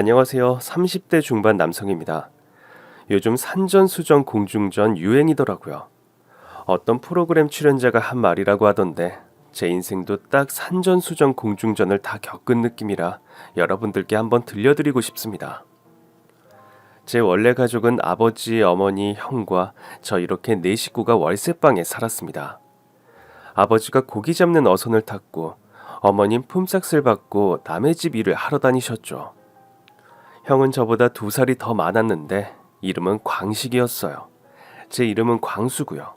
안녕하세요. 30대 중반 남성입니다. 요즘 산전수전 공중전 유행이더라고요. 어떤 프로그램 출연자가 한 말이라고 하던데 제 인생도 딱 산전수전 공중전을 다 겪은 느낌이라 여러분들께 한번 들려드리고 싶습니다. 제 원래 가족은 아버지, 어머니, 형과 저 이렇게 네 식구가 월세방에 살았습니다. 아버지가 고기 잡는 어선을 탔고 어머님 품삯을 받고 남의 집 일을 하러 다니셨죠. 형은 저보다 2살이 더 많았는데 이름은 광식이었어요. 제 이름은 광수고요.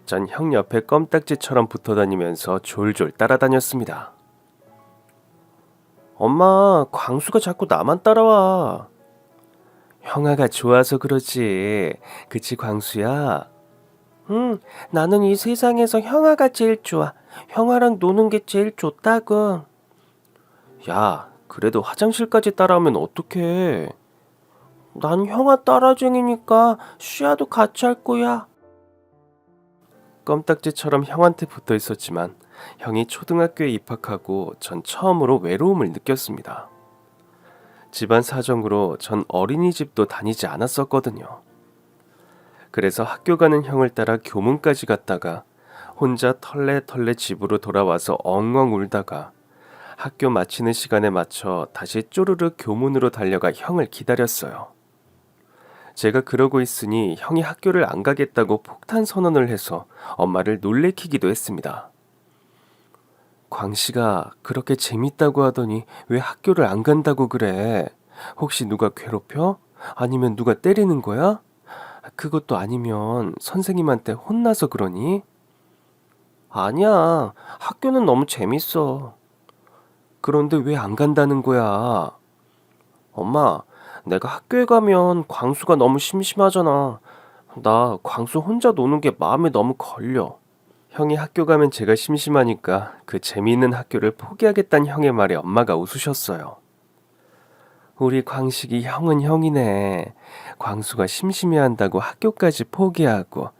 전 형 옆에 껌딱지처럼 붙어 다니면서 졸졸 따라다녔습니다. 엄마, 광수가 자꾸 나만 따라와. 형아가 좋아서 그러지. 그치, 광수야? 응, 나는 이 세상에서 형아가 제일 좋아. 형아랑 노는 게 제일 좋다고. 야, 그래도 화장실까지 따라오면 어떡해. 난 형아 따라쟁이니까 쉬야도 같이 할 거야. 껌딱지처럼 형한테 붙어 있었지만 형이 초등학교에 입학하고 전 처음으로 외로움을 느꼈습니다. 집안 사정으로 전 어린이집도 다니지 않았었거든요. 그래서 학교 가는 형을 따라 교문까지 갔다가 혼자 털레털레 집으로 돌아와서 엉엉 울다가 학교 마치는 시간에 맞춰 다시 쪼르르 교문으로 달려가 형을 기다렸어요. 제가 그러고 있으니 형이 학교를 안 가겠다고 폭탄 선언을 해서 엄마를 놀래키기도 했습니다. 광씨가 그렇게 재밌다고 하더니 왜 학교를 안 간다고 그래? 혹시 누가 괴롭혀? 아니면 누가 때리는 거야? 그것도 아니면 선생님한테 혼나서 그러니? 아니야. 학교는 너무 재밌어. 그런데 왜 안 간다는 거야? 엄마, 내가 학교에 가면 광수가 너무 심심하잖아. 나 광수 혼자 노는 게 마음에 너무 걸려. 형이 학교 가면 제가 심심하니까 그 재미있는 학교를 포기하겠다는 형의 말에 엄마가 웃으셨어요. 우리 광식이 형은 형이네. 광수가 심심해한다고 학교까지 포기하고.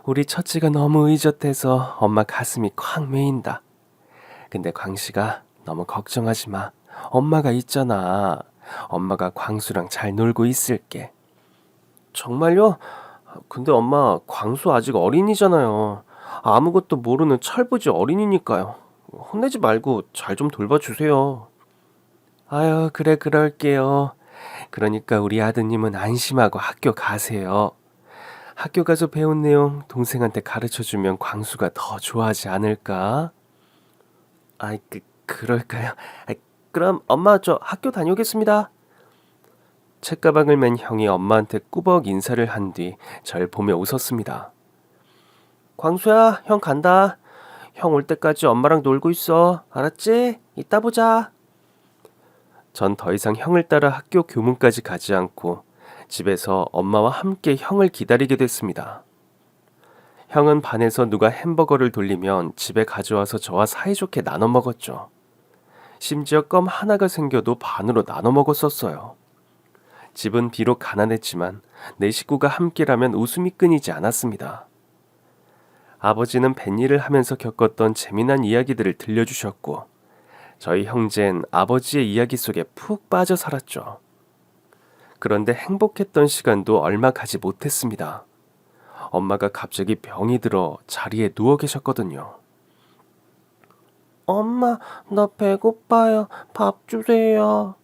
우리 처치가 너무 의젓해서 엄마 가슴이 콱 메인다. 근데 광식아, 너무 걱정하지 마. 엄마가 있잖아. 엄마가 광수랑 잘 놀고 있을게. 정말요? 근데 엄마, 광수 아직 어린이잖아요. 아무것도 모르는 철부지 어린이니까요. 혼내지 말고 잘 좀 돌봐주세요. 아유, 그래, 그럴게요. 그러니까 우리 아드님은 안심하고 학교 가세요. 학교 가서 배운 내용 동생한테 가르쳐주면 광수가 더 좋아하지 않을까? 아이, 그럴까요? 아이, 그럼 엄마 저 학교 다녀오겠습니다. 책가방을 맨 형이 엄마한테 꾸벅 인사를 한 뒤 절 보며 웃었습니다. 광수야, 형 간다. 형 올 때까지 엄마랑 놀고 있어. 알았지? 이따 보자. 전 더 이상 형을 따라 학교 교문까지 가지 않고 집에서 엄마와 함께 형을 기다리게 됐습니다. 형은 반에서 누가 햄버거를 돌리면 집에 가져와서 저와 사이좋게 나눠 먹었죠. 심지어 껌 하나가 생겨도 반으로 나눠 먹었었어요. 집은 비록 가난했지만 내 식구가 함께라면 웃음이 끊이지 않았습니다. 아버지는 뱃일을 하면서 겪었던 재미난 이야기들을 들려주셨고 저희 형제는 아버지의 이야기 속에 푹 빠져 살았죠. 그런데 행복했던 시간도 얼마 가지 못했습니다. 엄마가 갑자기 병이 들어 자리에 누워 계셨거든요. 엄마, 나 배고파요. 밥 주세요.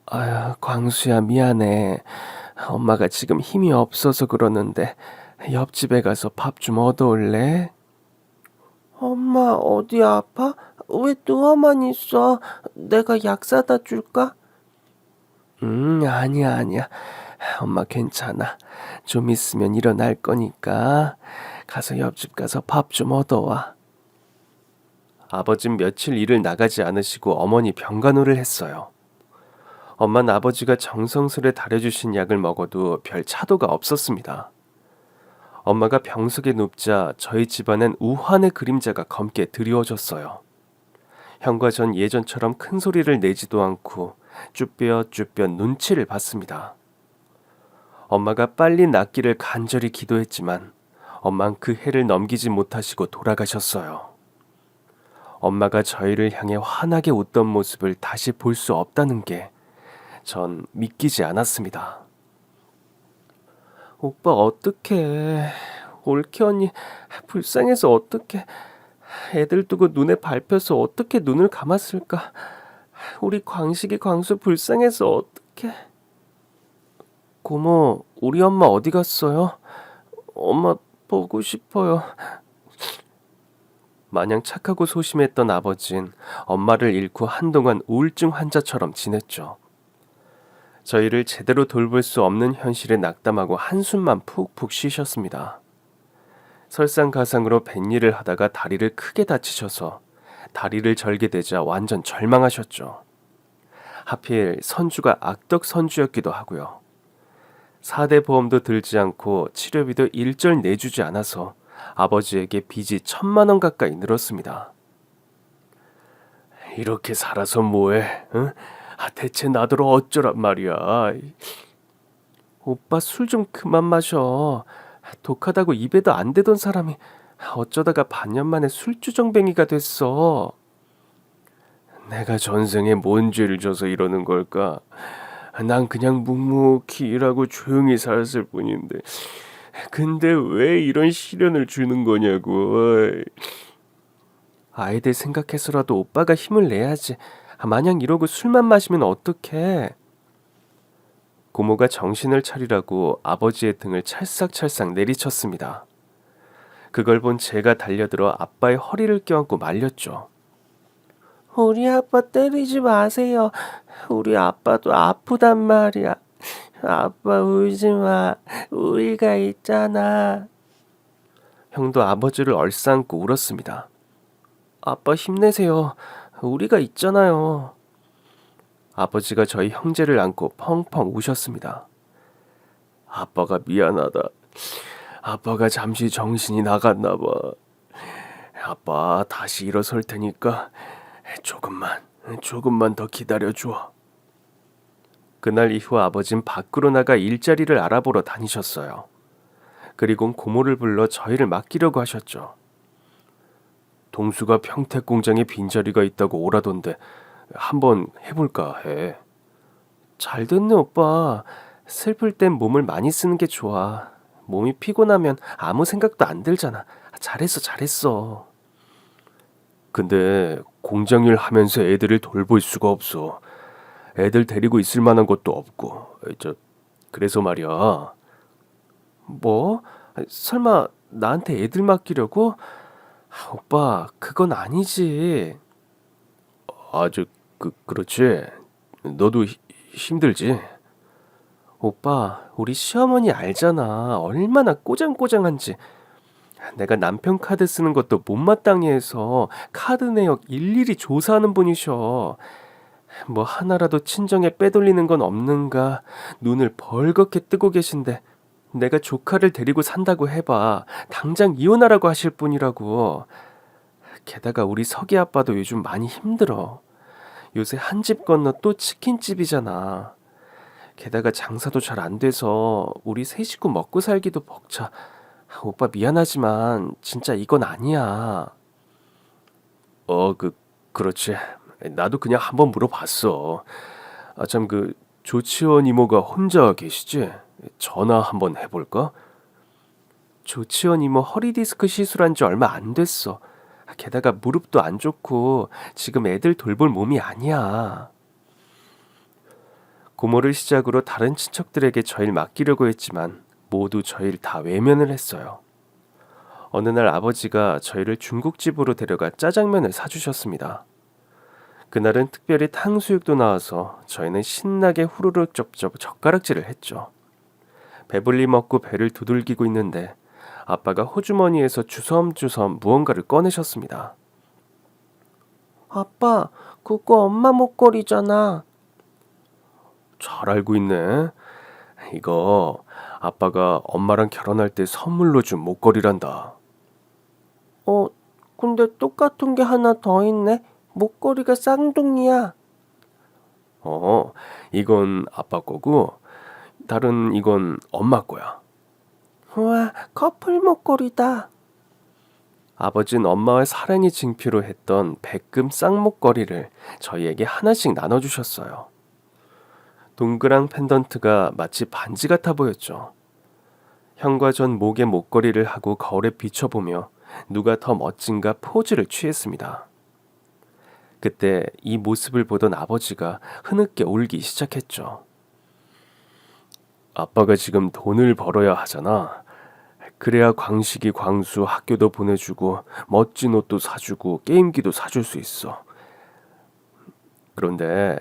아유, 광수야, 미안해. 엄마가 지금 힘이 없어서 그러는데 옆집에 가서 밥 좀 얻어올래? 엄마, 어디 아파? 왜 누워만 있어? 내가 약 사다 줄까? 아니야. 엄마 괜찮아. 좀 있으면 일어날 거니까 가서 옆집 가서 밥 좀 얻어와. 아버진 며칠 일을 나가지 않으시고 어머니 병간호를 했어요. 엄마는 아버지가 정성스레 다려주신 약을 먹어도 별 차도가 없었습니다. 엄마가 병석에 눕자 저희 집안엔 우환의 그림자가 검게 드리워졌어요. 형과 전 예전처럼 큰 소리를 내지도 않고 쭈뼛쭈뼛 눈치를 봤습니다. 엄마가 빨리 낫기를 간절히 기도했지만 엄만 그 해를 넘기지 못하시고 돌아가셨어요. 엄마가 저희를 향해 환하게 웃던 모습을 다시 볼 수 없다는 게 전 믿기지 않았습니다. 오빠 어떡해. 올케 언니 불쌍해서 어떡해. 애들 두고 눈에 밟혀서 어떻게 눈을 감았을까. 우리 광식이 광수 불쌍해서 어떡해. 고모, 우리 엄마 어디 갔어요? 엄마 보고 싶어요. 마냥 착하고 소심했던 아버진 엄마를 잃고 한동안 우울증 환자처럼 지냈죠. 저희를 제대로 돌볼 수 없는 현실에 낙담하고 한숨만 푹푹 쉬셨습니다. 설상가상으로 뱃일을 하다가 다리를 크게 다치셔서 다리를 절게 되자 완전 절망하셨죠. 하필 선주가 악덕 선주였기도 하고요. 4대 보험도 들지 않고 치료비도 일절 내주지 않아서 아버지에게 빚이 1,000만 원 가까이 늘었습니다. 이렇게 살아서 뭐해? 응? 대체 나더러 어쩌란 말이야. 오빠 술 좀 그만 마셔. 독하다고 입에도 안 대던 사람이 어쩌다가 반년 만에 술주정뱅이가 됐어. 내가 전생에 뭔 죄를 져서 이러는 걸까? 난 그냥 묵묵히 일하고 조용히 살았을 뿐인데 근데 왜 이런 시련을 주는 거냐고. 아이들 생각해서라도 오빠가 힘을 내야지. 마냥 이러고 술만 마시면 어떡해. 고모가 정신을 차리라고 아버지의 등을 찰싹찰싹 내리쳤습니다. 그걸 본 제가 달려들어 아빠의 허리를 껴안고 말렸죠. 우리 아빠 때리지 마세요. 우리 아빠도 아프단 말이야. 아빠 울지 마. 우리가 있잖아. 형도 아버지를 얼싸안고 울었습니다. 아빠 힘내세요. 우리가 있잖아요. 아버지가 저희 형제를 안고 펑펑 우셨습니다. 아빠가 미안하다. 아빠가 잠시 정신이 나갔나 봐. 아빠 다시 일어설 테니까 조금만 더 기다려줘. 그날 이후 아버진 밖으로 나가 일자리를 알아보러 다니셨어요. 그리고 고모를 불러 저희를 맡기려고 하셨죠. 동수가 평택 공장에 빈자리가 있다고 오라던데 한번 해볼까 해. 잘 됐네 오빠. 슬플 땐 몸을 많이 쓰는 게 좋아. 몸이 피곤하면 아무 생각도 안 들잖아. 잘했어. 근데 공장 일 하면서 애들을 돌볼 수가 없어. 애들 데리고 있을 만한 것도 없고. 그래서 말이야. 뭐? 설마 나한테 애들 맡기려고? 오빠 그건 아니지. 그렇지. 너도 힘들지. 오빠 우리 시어머니 알잖아. 얼마나 꼬장꼬장한지. 내가 남편 카드 쓰는 것도 못마땅히 해서 카드 내역 일일이 조사하는 분이셔. 뭐 하나라도 친정에 빼돌리는 건 없는가 눈을 벌겋게 뜨고 계신데 내가 조카를 데리고 산다고 해봐 당장 이혼하라고 하실 분이라고. 게다가 우리 석이 아빠도 요즘 많이 힘들어. 요새 한 집 건너 또 치킨집이잖아. 게다가 장사도 잘 안 돼서 우리 세 식구 먹고 살기도 벅차. 오빠 미안하지만 진짜 이건 아니야. 그렇지. 나도 그냥 한번 물어봤어. 참 조치원 이모가 혼자 계시지? 전화 한번 해볼까? 조치원 이모 허리 디스크 시술한 지 얼마 안 됐어. 게다가 무릎도 안 좋고 지금 애들 돌볼 몸이 아니야. 고모를 시작으로 다른 친척들에게 저희를 맡기려고 했지만 모두 저희를 다 외면을 했어요. 어느 날 아버지가 저희를 중국집으로 데려가 짜장면을 사주셨습니다. 그날은 특별히 탕수육도 나와서 저희는 신나게 후루룩 쩝쩝 젓가락질을 했죠. 배불리 먹고 배를 두들기고 있는데 아빠가 호주머니에서 주섬주섬 무언가를 꺼내셨습니다. 아빠, 그거 엄마 목걸이잖아. 잘 알고 있네. 이거 아빠가 엄마랑 결혼할 때 선물로 준 목걸이란다. 근데 똑같은 게 하나 더 있네. 목걸이가 쌍둥이야. 이건 아빠 거고 다른 이건 엄마 거야. 우와, 커플 목걸이다. 아버지는 엄마와 사랑의 징표로 했던 백금 쌍목걸이를 저희에게 하나씩 나눠주셨어요. 동그란 펜던트가 마치 반지 같아 보였죠. 형과 전 목에 목걸이를 하고 거울에 비춰보며 누가 더 멋진가 포즈를 취했습니다. 그때 이 모습을 보던 아버지가 흐느껴 울기 시작했죠. 아빠가 지금 돈을 벌어야 하잖아. 그래야 광식이 광수 학교도 보내주고 멋진 옷도 사주고 게임기도 사줄 수 있어. 그런데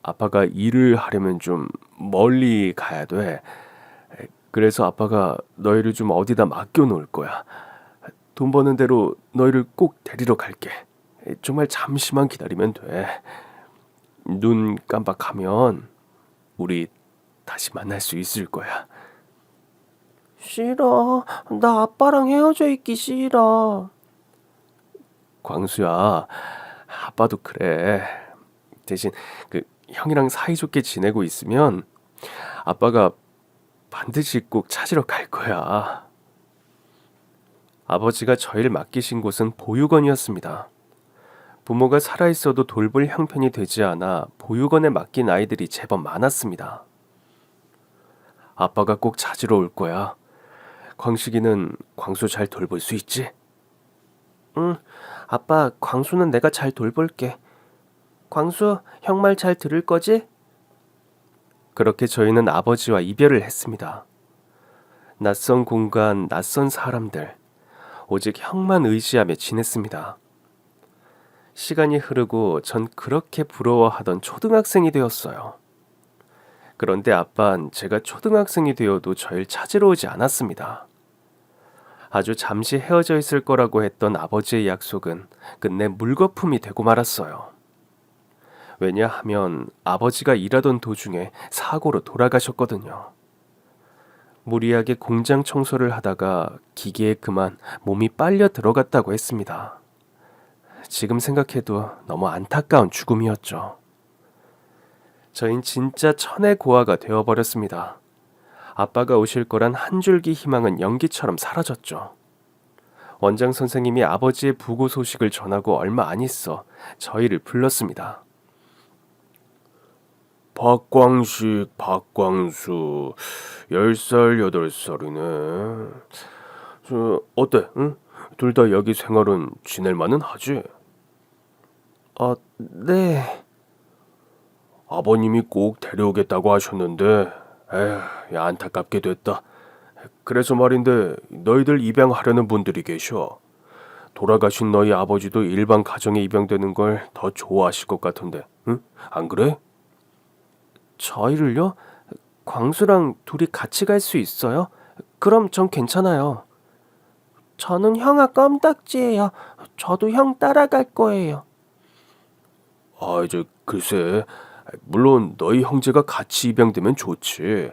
아빠가 일을 하려면 좀 멀리 가야 돼. 그래서 아빠가 너희를 좀 어디다 맡겨 놓을 거야. 돈 버는 대로 너희를 꼭 데리러 갈게. 정말 잠시만 기다리면 돼. 눈 깜박하면 우리 다시 만날 수 있을 거야. 싫어. 나 아빠랑 헤어져 있기 싫어. 광수야, 아빠도 그래. 대신 그 형이랑 사이좋게 지내고 있으면 아빠가 반드시 꼭 찾으러 갈 거야. 아버지가 저희를 맡기신 곳은 보육원이었습니다. 부모가 살아있어도 돌볼 형편이 되지 않아 보육원에 맡긴 아이들이 제법 많았습니다. 아빠가 꼭 찾으러 올 거야. 광식이는 광수 잘 돌볼 수 있지? 응, 아빠, 광수는 내가 잘 돌볼게. 광수, 형 말 잘 들을 거지? 그렇게 저희는 아버지와 이별을 했습니다. 낯선 공간, 낯선 사람들, 오직 형만 의지하며 지냈습니다. 시간이 흐르고 전 그렇게 부러워하던 초등학생이 되었어요. 그런데 아빠는 제가 초등학생이 되어도 저를 찾으러 오지 않았습니다. 아주 잠시 헤어져 있을 거라고 했던 아버지의 약속은 끝내 물거품이 되고 말았어요. 왜냐하면 아버지가 일하던 도중에 사고로 돌아가셨거든요. 무리하게 공장 청소를 하다가 기계에 그만 몸이 빨려 들어갔다고 했습니다. 지금 생각해도 너무 안타까운 죽음이었죠. 저흰 진짜 천의 고아가 되어버렸습니다. 아빠가 오실 거란 한 줄기 희망은 연기처럼 사라졌죠. 원장 선생님이 아버지의 부고 소식을 전하고 얼마 안 있어 저희를 불렀습니다. 박광식, 박광수, 10살, 8살이네. 어때? 응? 둘 다 여기 생활은 지낼 만은 하지? 네. 아버님이 꼭 데려오겠다고 하셨는데, 에휴, 안타깝게 됐다. 그래서 말인데, 너희들 입양하려는 분들이 계셔. 돌아가신 너희 아버지도 일반 가정에 입양되는 걸 더 좋아하실 것 같은데, 응? 안 그래? 저희를요? 광수랑 둘이 같이 갈 수 있어요? 그럼 전 괜찮아요. 저는 형아 껌딱지예요. 저도 형 따라갈 거예요. 이제 글쎄, 물론 너희 형제가 같이 입양되면 좋지.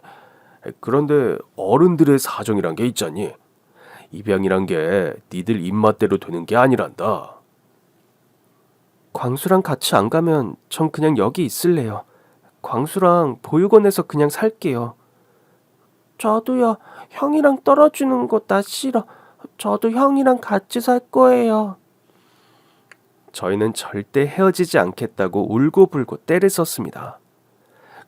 그런데 어른들의 사정이란 게 있잖니. 입양이란 게 니들 입맛대로 되는 게 아니란다. 광수랑 같이 안 가면 전 그냥 여기 있을래요. 광수랑 보육원에서 그냥 살게요. 저도요. 형이랑 떨어지는 거 나 싫어. 저도 형이랑 같이 살 거예요. 저희는 절대 헤어지지 않겠다고 울고불고 떼를 썼습니다.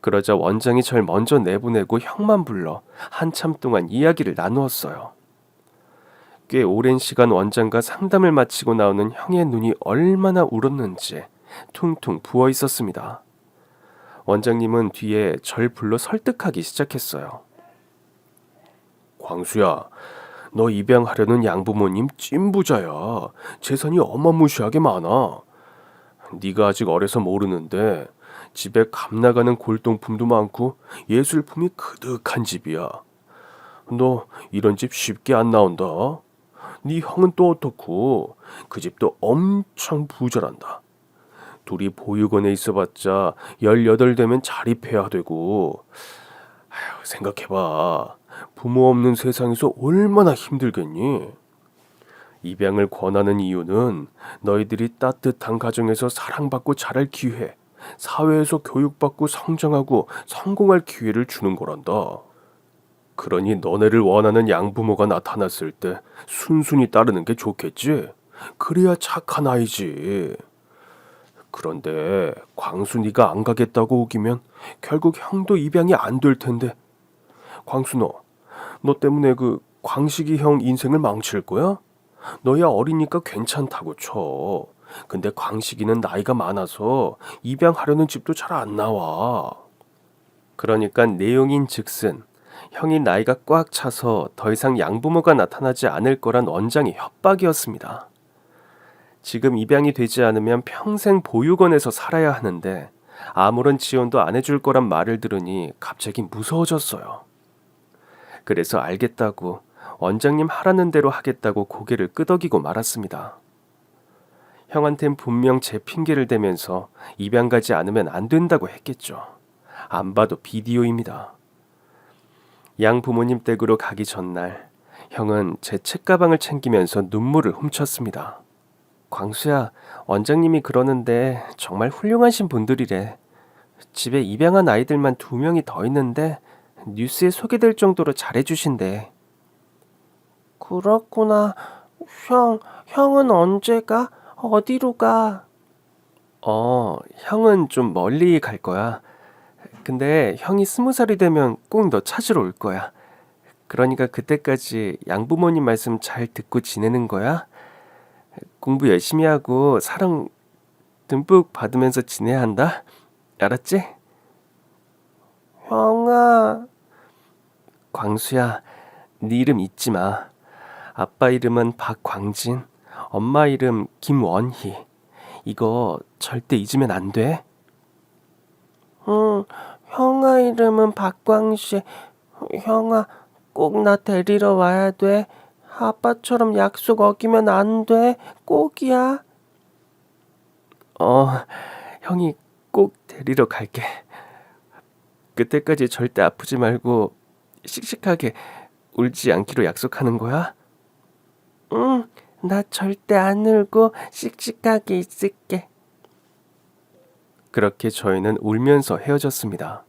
그러자 원장이 절 먼저 내보내고 형만 불러 한참 동안 이야기를 나누었어요. 꽤 오랜 시간 원장과 상담을 마치고 나오는 형의 눈이 얼마나 울었는지 퉁퉁 부어 있었습니다. 원장님은 뒤에 절 불러 설득하기 시작했어요. 광수야, 너 입양하려는 양부모님 찐부자야. 재산이 어마무시하게 많아. 네가 아직 어려서 모르는데 집에 값 나가는 골동품도 많고 예술품이 그득한 집이야. 너 이런 집 쉽게 안 나온다. 네 형은 또 어떻고 그 집도 엄청 부자란다. 둘이 보육원에 있어봤자 18 되면 자립해야 되고 생각해봐. 부모 없는 세상에서 얼마나 힘들겠니? 입양을 권하는 이유는 너희들이 따뜻한 가정에서 사랑받고 자랄 기회, 사회에서 교육받고 성장하고 성공할 기회를 주는 거란다. 그러니 너네를 원하는 양부모가 나타났을 때 순순히 따르는 게 좋겠지? 그래야 착한 아이지. 그런데 광순이가 안 가겠다고 우기면 결국 형도 입양이 안 될 텐데. 광순아, 너 때문에 그 광식이 형 인생을 망칠 거야? 너야 어리니까 괜찮다고 쳐. 근데 광식이는 나이가 많아서 입양하려는 집도 잘 안 나와. 그러니까 내용인 즉슨 형이 나이가 꽉 차서 더 이상 양부모가 나타나지 않을 거란 원장의 협박이었습니다. 지금 입양이 되지 않으면 평생 보육원에서 살아야 하는데 아무런 지원도 안 해줄 거란 말을 들으니 갑자기 무서워졌어요. 그래서 알겠다고 원장님 하라는 대로 하겠다고 고개를 끄덕이고 말았습니다. 형한텐 분명 제 핑계를 대면서 입양 가지 않으면 안 된다고 했겠죠. 안 봐도 비디오입니다. 양 부모님 댁으로 가기 전날 형은 제 책가방을 챙기면서 눈물을 훔쳤습니다. 광수야, 원장님이 그러는데 정말 훌륭하신 분들이래. 집에 입양한 아이들만 2명이 더 있는데 뉴스에 소개될 정도로 잘해주신대. 그렇구나. 형은 언제 가? 어디로 가? 형은 좀 멀리 갈 거야. 근데 형이 20살이 되면 꼭 너 찾으러 올 거야. 그러니까 그때까지 양부모님 말씀 잘 듣고 지내는 거야. 공부 열심히 하고 사랑 듬뿍 받으면서 지내야 한다. 알았지? 형아. 광수야, 네 이름 잊지 마. 아빠 이름은 박광진, 엄마 이름 김원희. 이거 절대 잊으면 안 돼. 응, 형아 이름은 박광식. 형아, 꼭 나 데리러 와야 돼. 아빠처럼 약속 어기면 안 돼. 꼭이야. 형이 꼭 데리러 갈게. 그때까지 절대 아프지 말고 씩씩하게 울지 않기로 약속하는 거야? 응, 나 절대 안 울고 씩씩하게 있을게. 그렇게 저희는 울면서 헤어졌습니다.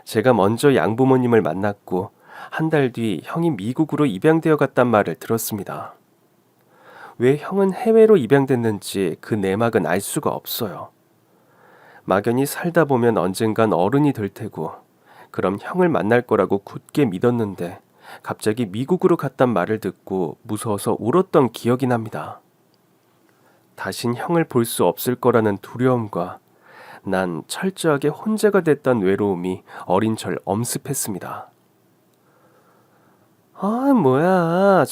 제가 먼저 양부모님을 만났고 한 달 뒤 형이 미국으로 입양되어 갔단 말을 들었습니다. 왜 형은 해외로 입양됐는지 그 내막은 알 수가 없어요. 막연히 살다 보면 언젠간 어른이 될 테고 그럼 형을 만날 거라고 굳게 믿었는데 갑자기 미국으로 갔단 말을 듣고 무서워서 울었던 기억이 납니다. 다신 형을 볼 수 없을 거라는 두려움과 난 철저하게 혼자가 됐던 외로움이 어린 절 엄습했습니다. 뭐야.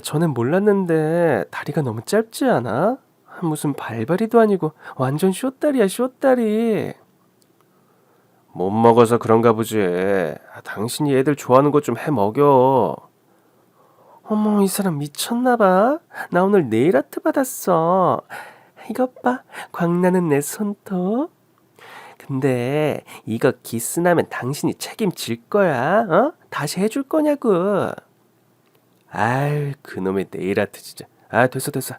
전엔 몰랐는데 다리가 너무 짧지 않아? 무슨 발발이도 아니고 완전 쇼다리야, 쇼다리. 못 먹어서 그런가 보지. 당신이 애들 좋아하는 것 좀 해 먹여. 어머, 이 사람 미쳤나 봐. 나 오늘 네일 아트 받았어. 이것 봐, 광나는 내 손톱. 근데 이거 기스나면 당신이 책임질 거야. 다시 해줄 거냐고. 아유, 그놈의 네일 아트 진짜. 됐어.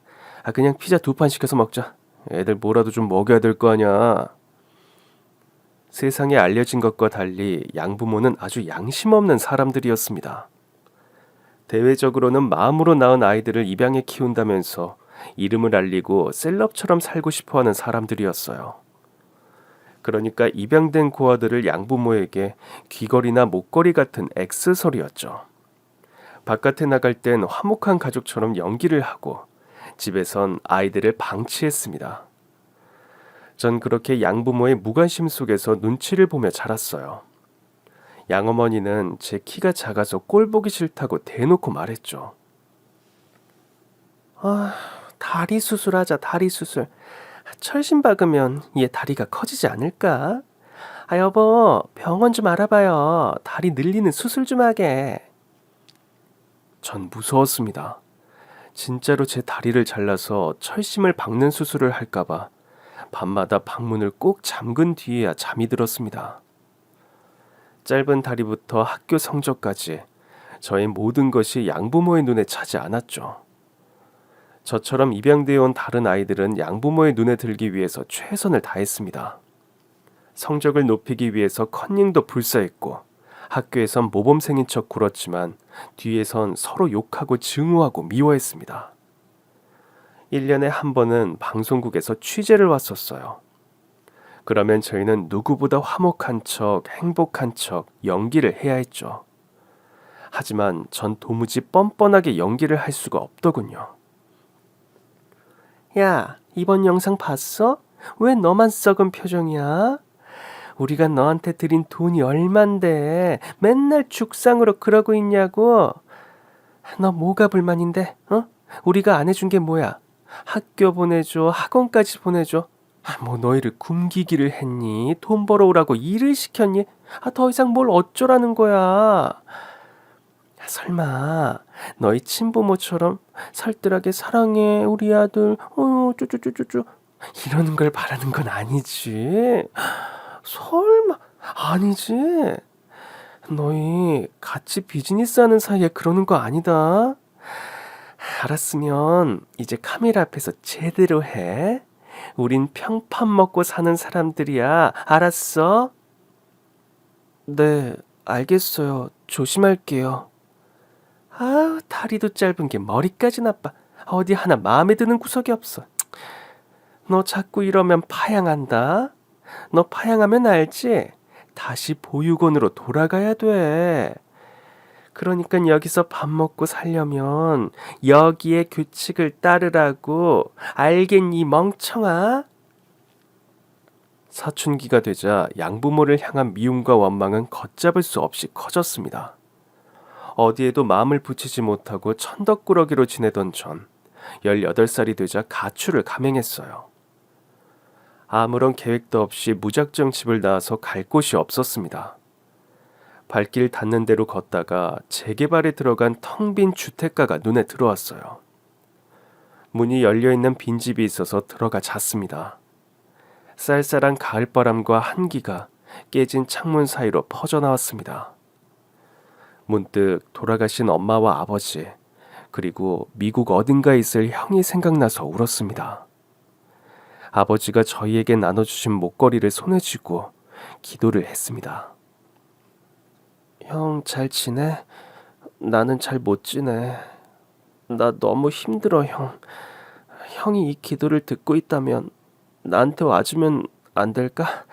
그냥 피자 2판 시켜서 먹자. 애들 뭐라도 좀 먹여야 될 거 아니야. 세상에 알려진 것과 달리 양부모는 아주 양심 없는 사람들이었습니다. 대외적으로는 마음으로 낳은 아이들을 입양해 키운다면서 이름을 알리고 셀럽처럼 살고 싶어하는 사람들이었어요. 그러니까 입양된 고아들을 양부모에게 귀걸이나 목걸이 같은 액세서리였죠. 바깥에 나갈 땐 화목한 가족처럼 연기를 하고 집에선 아이들을 방치했습니다. 전 그렇게 양부모의 무관심 속에서 눈치를 보며 자랐어요. 양어머니는 제 키가 작아서 꼴 보기 싫다고 대놓고 말했죠. 다리 수술하자, 다리 수술. 철심 박으면 얘 다리가 커지지 않을까? 여보, 병원 좀 알아봐요. 다리 늘리는 수술 좀 하게. 전 무서웠습니다. 진짜로 제 다리를 잘라서 철심을 박는 수술을 할까봐 밤마다 방문을 꼭 잠근 뒤에야 잠이 들었습니다. 짧은 다리부터 학교 성적까지 저의 모든 것이 양부모의 눈에 차지 않았죠. 저처럼 입양되어 온 다른 아이들은 양부모의 눈에 들기 위해서 최선을 다했습니다. 성적을 높이기 위해서 컨닝도 불사했고 학교에선 모범생인 척 굴었지만 뒤에선 서로 욕하고 증오하고 미워했습니다. 1년에 한 번은 방송국에서 취재를 왔었어요. 그러면 저희는 누구보다 화목한 척, 행복한 척 연기를 해야 했죠. 하지만 전 도무지 뻔뻔하게 연기를 할 수가 없더군요. 야, 이번 영상 봤어? 왜 너만 썩은 표정이야? 우리가 너한테 드린 돈이 얼만데 맨날 죽상으로 그러고 있냐고. 너 뭐가 불만인데? 어? 우리가 안 해준 게 뭐야? 학교 보내줘, 학원까지 보내줘. 뭐 너희를 굶기기를 했니? 돈 벌어오라고 일을 시켰니? 더 이상 뭘 어쩌라는 거야? 설마 너희 친부모처럼 살뜰하게 사랑해 우리 아들 쪼쪼쪼쪼쪼 이러는 걸 바라는 건 아니지? 설마 아니지? 너희 같이 비즈니스 하는 사이에 그러는 거 아니다? 알았으면 이제 카메라 앞에서 제대로 해. 우린 평판 먹고 사는 사람들이야. 알았어? 네, 알겠어요. 조심할게요. 아우, 다리도 짧은 게 머리까지 나빠. 어디 하나 마음에 드는 구석이 없어. 너 자꾸 이러면 파양한다. 너 파양하면 알지? 다시 보육원으로 돌아가야 돼. 그러니까 여기서 밥 먹고 살려면 여기에 규칙을 따르라고. 알겠니, 멍청아? 사춘기가 되자 양부모를 향한 미움과 원망은 걷잡을 수 없이 커졌습니다. 어디에도 마음을 붙이지 못하고 천덕꾸러기로 지내던 전 18살이 되자 가출을 감행했어요. 아무런 계획도 없이 무작정 집을 나와서 갈 곳이 없었습니다. 발길 닿는 대로 걷다가 재개발에 들어간 텅 빈 주택가가 눈에 들어왔어요. 문이 열려있는 빈집이 있어서 들어가 잤습니다. 쌀쌀한 가을바람과 한기가 깨진 창문 사이로 퍼져나왔습니다. 문득 돌아가신 엄마와 아버지, 그리고 미국 어딘가에 있을 형이 생각나서 울었습니다. 아버지가 저희에게 나눠주신 목걸이를 손에 쥐고 기도를 했습니다. 형 잘 지내? 나는 잘 못 지내. 나 너무 힘들어, 형. 형이 이 기도를 듣고 있다면 나한테 와주면 안 될까?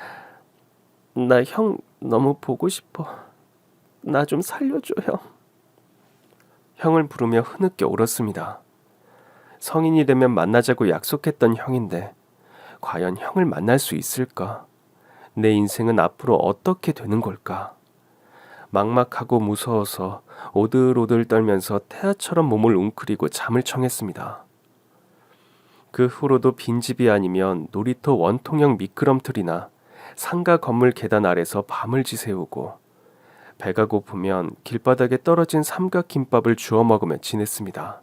나 형 너무 보고 싶어. 나 좀 살려줘, 형. 형을 부르며 흐느껴 울었습니다. 성인이 되면 만나자고 약속했던 형인데 과연 형을 만날 수 있을까? 내 인생은 앞으로 어떻게 되는 걸까? 막막하고 무서워서 오들오들 떨면서 태아처럼 몸을 웅크리고 잠을 청했습니다. 그 후로도 빈집이 아니면 놀이터 원통형 미끄럼틀이나 상가 건물 계단 아래서 밤을 지새우고 배가 고프면 길바닥에 떨어진 삼각김밥을 주워 먹으며 지냈습니다.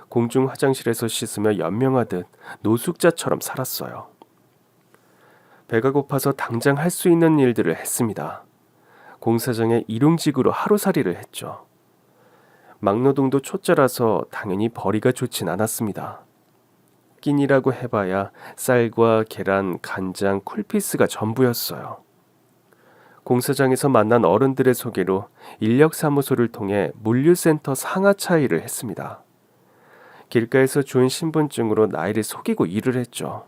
공중 화장실에서 씻으며 연명하듯 노숙자처럼 살았어요. 배가 고파서 당장 할 수 있는 일들을 했습니다. 공사장에 일용직으로 하루살이를 했죠. 막노동도 초짜라서 당연히 벌이가 좋진 않았습니다. 끼니라고 해봐야 쌀과 계란, 간장, 쿨피스가 전부였어요. 공사장에서 만난 어른들의 소개로 인력사무소를 통해 물류센터 상하차 일을 했습니다. 길가에서 좋은 신분증으로 나이를 속이고 일을 했죠.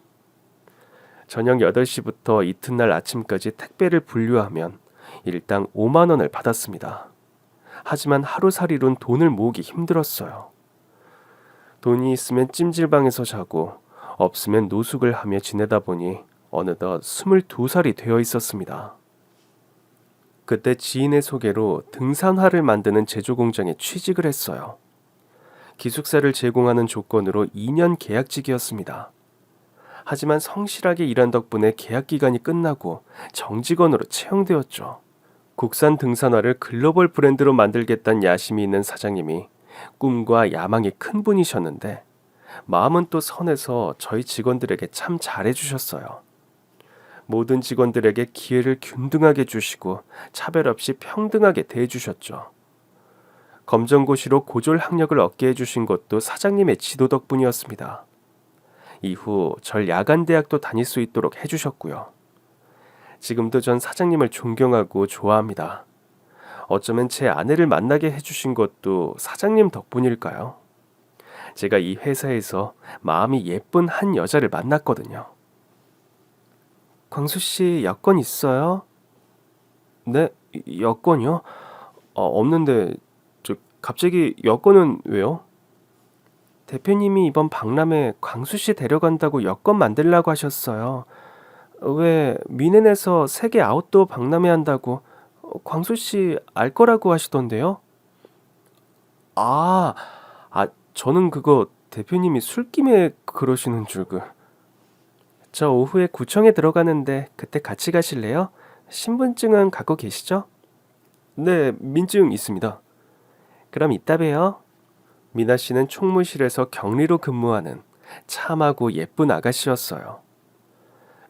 저녁 8시부터 이튿날 아침까지 택배를 분류하면 일당 5만 원을 받았습니다. 하지만 하루살이론 돈을 모으기 힘들었어요. 돈이 있으면 찜질방에서 자고 없으면 노숙을 하며 지내다 보니 어느덧 22살이 되어 있었습니다. 그때 지인의 소개로 등산화를 만드는 제조공장에 취직을 했어요. 기숙사를 제공하는 조건으로 2년 계약직이었습니다. 하지만 성실하게 일한 덕분에 계약 기간이 끝나고 정직원으로 채용되었죠. 국산 등산화를 글로벌 브랜드로 만들겠다는 야심이 있는 사장님이 꿈과 야망이 큰 분이셨는데 마음은 또 선해서 저희 직원들에게 참 잘해주셨어요. 모든 직원들에게 기회를 균등하게 주시고 차별 없이 평등하게 대해주셨죠. 검정고시로 고졸 학력을 얻게 해주신 것도 사장님의 지도 덕분이었습니다. 이후 절 야간대학도 다닐 수 있도록 해주셨고요. 지금도 전 사장님을 존경하고 좋아합니다. 어쩌면 제 아내를 만나게 해주신 것도 사장님 덕분일까요? 제가 이 회사에서 마음이 예쁜 한 여자를 만났거든요. 광수 씨 여권 있어요? 네, 여권이요? 없는데 갑자기 여권은 왜요? 대표님이 이번 박람회 광수 씨 데려간다고 여권 만들라고 하셨어요. 왜 미넨에서 세계 아웃도어 박람회 한다고 광수 씨 알 거라고 하시던데요? 아, 저는 그거 대표님이 술김에 그러시는 줄 저 오후에 구청에 들어가는데 그때 같이 가실래요? 신분증은 갖고 계시죠? 네, 민증 있습니다. 그럼 이따 봬요. 미나 씨는 총무실에서 경리로 근무하는 참하고 예쁜 아가씨였어요.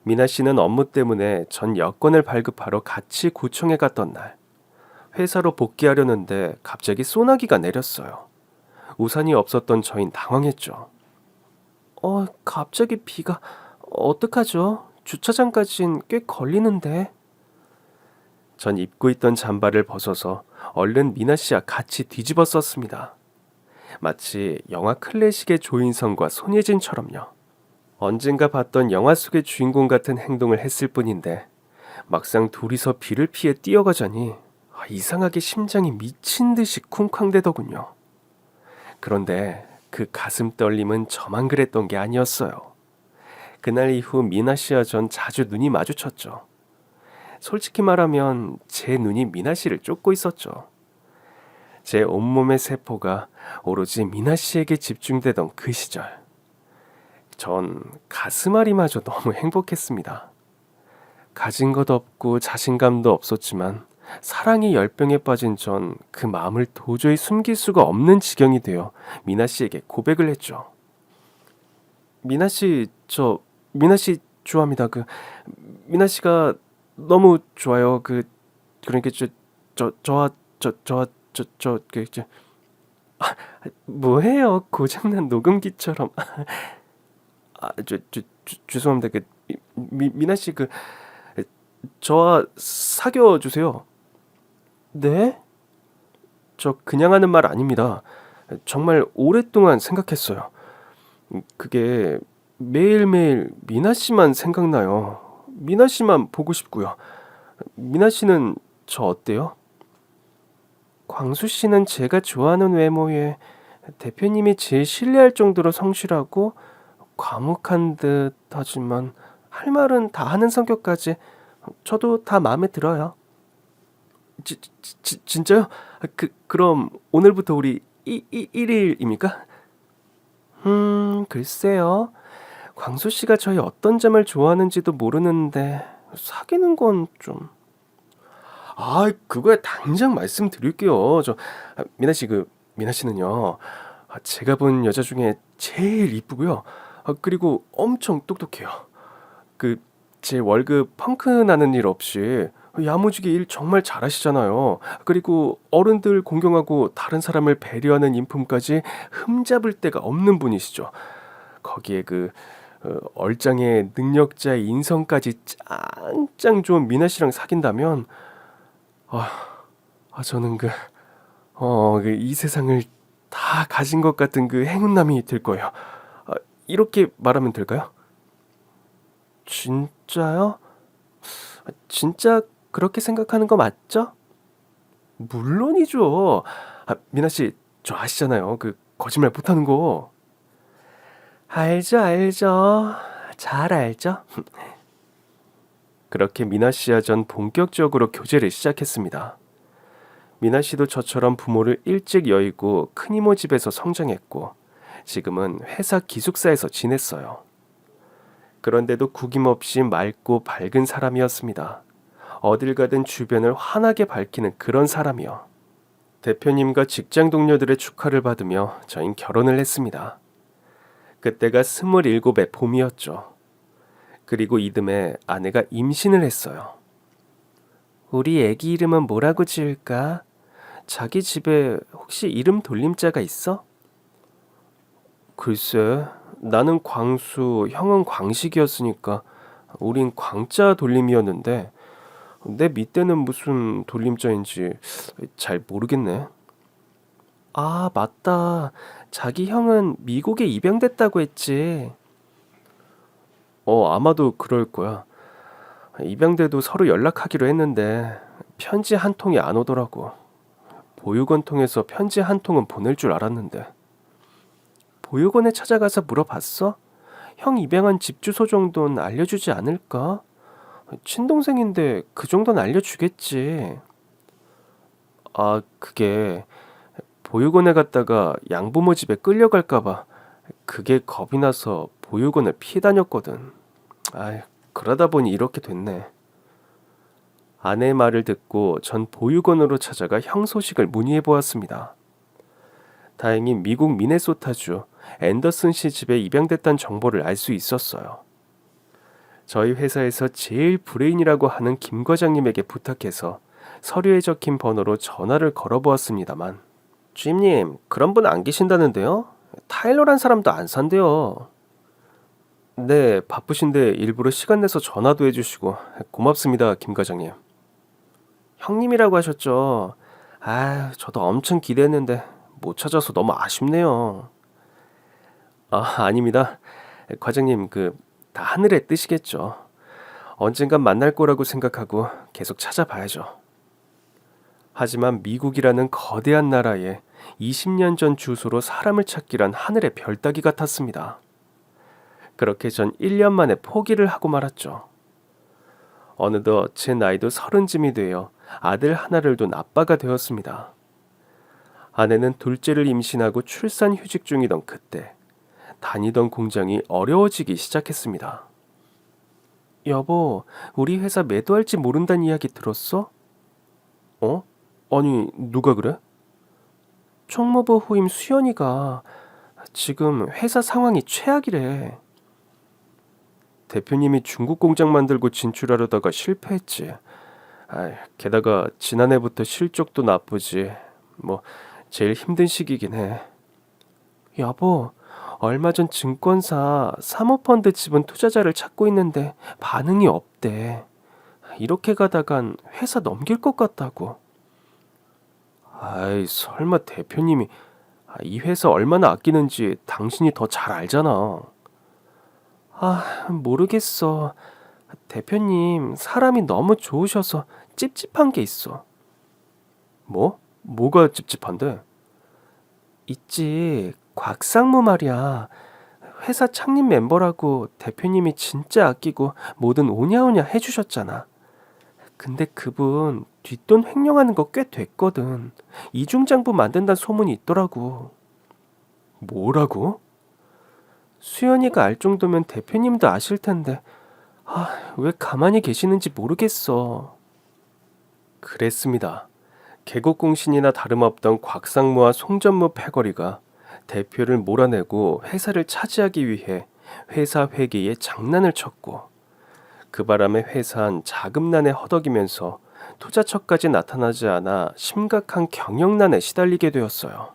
미나 씨는 업무 때문에 전 여권을 발급하러 같이 구청에 갔던 날, 회사로 복귀하려는데 갑자기 소나기가 내렸어요. 우산이 없었던 저흰 당황했죠. 갑자기 비가 어떡하죠? 주차장까진 꽤 걸리는데. 전 입고 있던 잠바를 벗어서 얼른 미나 씨와 같이 뒤집어 썼습니다. 마치 영화 클래식의 조인성과 손예진처럼요. 언젠가 봤던 영화 속의 주인공 같은 행동을 했을 뿐인데 막상 둘이서 비를 피해 뛰어가자니 이상하게 심장이 미친 듯이 쿵쾅대더군요. 그런데 그 가슴 떨림은 저만 그랬던 게 아니었어요. 그날 이후 미나 씨와 전 자주 눈이 마주쳤죠. 솔직히 말하면 제 눈이 미나 씨를 쫓고 있었죠. 제 온몸의 세포가 오로지 미나 씨에게 집중되던 그 시절. 전 가슴앓이마저 너무 행복했습니다. 가진 것 없고 자신감도 없었지만 사랑의 열병에 빠진 전 그 마음을 도저히 숨길 수가 없는 지경이 되어 미나 씨에게 고백을 했죠. 미나 씨, 미나 씨 좋아합니다. 미나 씨가 너무 좋아요. 그러니까 저와 뭐해요? 고장난 녹음기처럼. 죄송합니다. 미나 씨 저와 사귀어 주세요. 네? 저 그냥 하는 말 아닙니다. 정말 오랫동안 생각했어요. 그게 매일매일 미나 씨만 생각나요. 미나 씨만 보고 싶고요. 미나 씨는 저 어때요? 광수 씨는 제가 좋아하는 외모에 대표님이 제일 신뢰할 정도로 성실하고 과묵한 듯 하지만 할 말은 다 하는 성격까지 저도 다 마음에 들어요. 진짜요? 그럼 오늘부터 우리 1일입니까? 글쎄요. 광수 씨가 저희 어떤 점을 좋아하는지도 모르는데 사귀는 건 좀... 그거야 당장 말씀드릴게요. 미나 씨 미나 씨는요. 제가 본 여자 중에 제일 이쁘고요. 그리고 엄청 똑똑해요. 제 월급 펑크 나는 일 없이 야무지게 일 정말 잘하시잖아요. 그리고 어른들 존경하고 다른 사람을 배려하는 인품까지 흠잡을 데가 없는 분이시죠. 거기에 얼짱의 능력자의 인성까지 짱짱 좋은 미나 씨랑 사귄다면 저는 이 세상을 다 가진 것 같은 행운남이 될 거예요. 이렇게 말하면 될까요? 진짜요? 진짜 그렇게 생각하는 거 맞죠? 물론이죠. 미나 씨, 저 아시잖아요. 거짓말 못하는 거. 알죠. 잘 알죠. 그렇게 미나 씨와 전 본격적으로 교제를 시작했습니다. 미나 씨도 저처럼 부모를 일찍 여의고 큰 이모 집에서 성장했고 지금은 회사 기숙사에서 지냈어요. 그런데도 구김없이 맑고 밝은 사람이었습니다. 어딜 가든 주변을 환하게 밝히는 그런 사람이요. 대표님과 직장 동료들의 축하를 받으며 저흰 결혼을 했습니다. 그때가 27의 봄이었죠. 그리고 이듬해 아내가 임신을 했어요. 우리 애기 이름은 뭐라고 지을까? 자기 집에 혹시 이름 돌림자가 있어? 글쎄, 나는 광수, 형은 광식이었으니까 우린 광자 돌림이었는데 내 밑에는 무슨 돌림자인지 잘 모르겠네. 맞다. 자기 형은 미국에 입양됐다고 했지. 아마도 그럴 거야. 입양돼도 서로 연락하기로 했는데 편지 한 통이 안 오더라고. 보육원 통해서 편지 한 통은 보낼 줄 알았는데. 보육원에 찾아가서 물어봤어? 형 입양한 집 주소 정도는 알려주지 않을까? 친동생인데 그 정도는 알려주겠지. 그게 보육원에 갔다가 양부모 집에 끌려갈까봐 그게 겁이 나서 보육원을 피해 다녔거든. 그러다 보니 이렇게 됐네. 아내의 말을 듣고 전 보육원으로 찾아가 형 소식을 문의해 보았습니다. 다행히 미국 미네소타주 앤더슨 씨 집에 입양됐다는 정보를 알 수 있었어요. 저희 회사에서 제일 브레인이라고 하는 김 과장님에게 부탁해서 서류에 적힌 번호로 전화를 걸어보았습니다만 주임님, 그런 분 안 계신다는데요? 타일러란 사람도 안 산대요. 네, 바쁘신데 일부러 시간 내서 전화도 해주시고 고맙습니다, 김 과장님. 형님이라고 하셨죠? 저도 엄청 기대했는데 못 찾아서 너무 아쉽네요. 아닙니다. 과장님, 다 하늘의 뜻이겠죠. 언젠간 만날 거라고 생각하고 계속 찾아봐야죠. 하지만 미국이라는 거대한 나라에 20년 전 주소로 사람을 찾기란 하늘의 별 따기 같았습니다. 그렇게 전 1년 만에 포기를 하고 말았죠. 어느덧 제 나이도 30쯤이 되어 아들 하나를 둔 아빠가 되었습니다. 아내는 둘째를 임신하고 출산 휴직 중이던 그때 다니던 공장이 어려워지기 시작했습니다. 여보, 우리 회사 매도할지 모른다는 이야기 들었어? 아니, 누가 그래? 총무부 후임 수연이가 지금 회사 상황이 최악이래. 대표님이 중국 공장 만들고 진출하려다가 실패했지. 게다가 지난해부터 실적도 나쁘지. 제일 힘든 시기긴 해. 여보, 얼마 전 증권사 사모펀드 지분 투자자를 찾고 있는데 반응이 없대. 이렇게 가다간 회사 넘길 것 같다고. 설마 대표님이 이 회사 얼마나 아끼는지 당신이 더 잘 알잖아. 모르겠어. 대표님 사람이 너무 좋으셔서 찝찝한 게 있어. 뭐가 찝찝한데? 있지, 곽상무 말이야. 회사 창립 멤버라고 대표님이 진짜 아끼고 뭐든 오냐오냐 해주셨잖아. 근데 그분 뒷돈 횡령하는 거 꽤 됐거든. 이중장부 만든다는 소문이 있더라고. 뭐라고? 수연이가 알 정도면 대표님도 아실 텐데 왜 가만히 계시는지 모르겠어. 그랬습니다. 개국공신이나 다름없던 곽상무와 송전무 패거리가 대표를 몰아내고 회사를 차지하기 위해 회사 회계에 장난을 쳤고 그 바람에 회사는 자금난에 허덕이면서 투자처까지 나타나지 않아 심각한 경영난에 시달리게 되었어요.